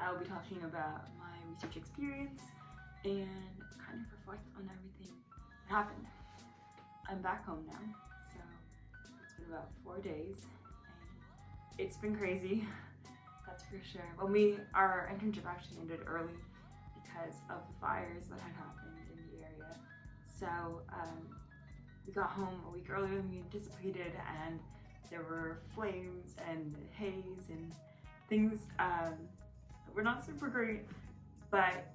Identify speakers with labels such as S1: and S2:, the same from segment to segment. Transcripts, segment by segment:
S1: I'll be talking about my research experience and kind of reflect on everything that happened. I'm back home now, so it's been about 4 days and it's been crazy, that's for sure. Our internship actually ended early because of the fires that had happened in the area. So we got home a week earlier than we anticipated, and there were flames and haze and things that were not super great, but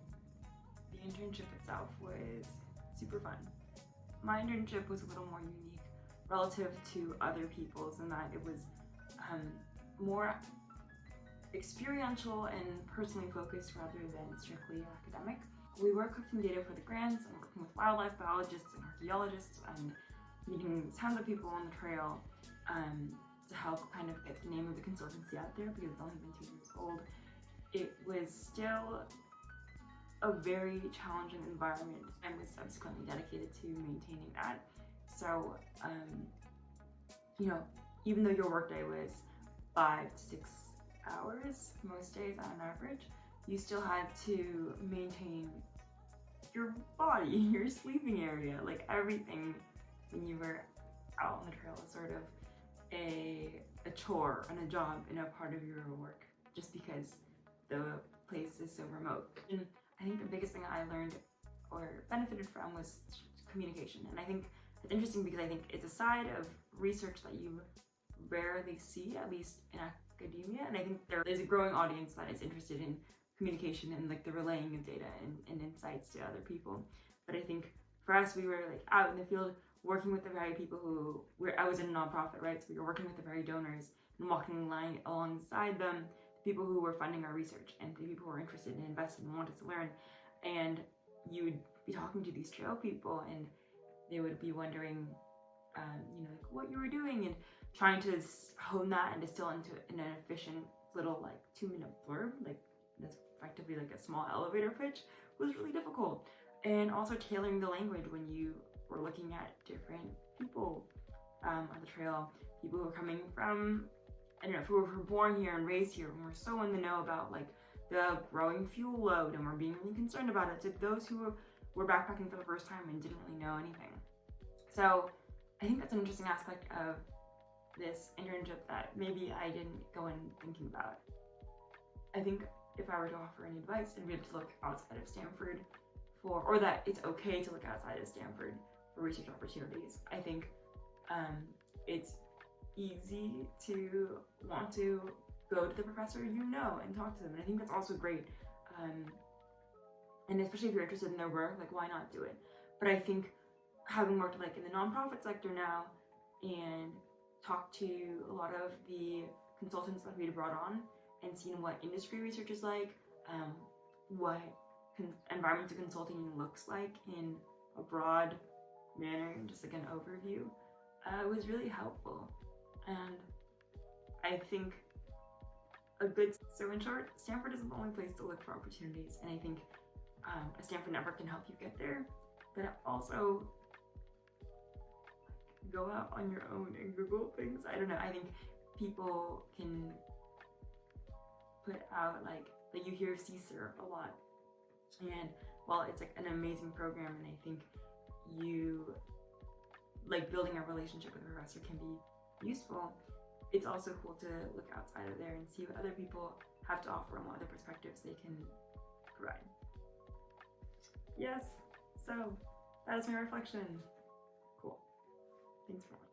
S1: the internship itself was super fun. My internship was a little more unique relative to other people's in that it was more experiential and personally focused rather than strictly academic. We were collecting data for the grants and working with wildlife biologists and archaeologists and meeting tons of people on the trail to help kind of get the name of the consultancy out there because it's only been 2 years old. It was still a very challenging environment and was subsequently dedicated to maintaining that. So, even though your workday was 5 to 6 hours most days on average, you still had to maintain your body, your sleeping area, like everything when you were out on the trail was sort of a chore and a job and a part of your work just because the place is so remote. And I think the biggest thing I learned or benefited from was communication. And I think it's interesting because I think it's a side of research that you rarely see, at least in academia. And I think there's a growing audience that is interested in communication and like the relaying of data and insights to other people. But I think for us, we were like out in the field working with the very people I was in a nonprofit, right? So we were working with the very donors and walking the line alongside them, the people who were funding our research and the people who were interested and invested and wanted to learn. And you would be talking to these trail people and they would be wondering, like what you were doing and trying to hone that and distill into an efficient little like 2-minute blurb, like that's effectively like a small elevator pitch, was really difficult. And also tailoring the language when you were looking at different people on the trail, people who were coming from, who were born here and raised here and were so in the know about like the growing fuel load and were being really concerned about it, to those who were backpacking for the first time and didn't really know anything. So I think that's an interesting aspect of this internship that maybe I didn't go in thinking about. I think if I were to offer any advice, it'd be to look outside of Stanford or that it's okay to look outside of Stanford for research opportunities. I think it's easy to want to go to the professor and talk to them. And I think that's also great. And especially if you're interested in their work, like why not do it? But I think having worked like in the nonprofit sector now and talked to a lot of the consultants that we'd brought on and seen what industry research is like, what environmental consulting looks like in a broad manner, just like an overview, was really helpful. And I think so in short, Stanford isn't the only place to look for opportunities, and I think a Stanford network can help you get there, but also go out on your own and Google things. I don't know, I think people can put out like you hear CSER a lot, and while it's like an amazing program and I think building a relationship with a professor can be useful, it's also cool to look outside of there and see what other people have to offer and what other perspectives they can provide. Yes, so that is my reflection. Cool. Thanks for watching.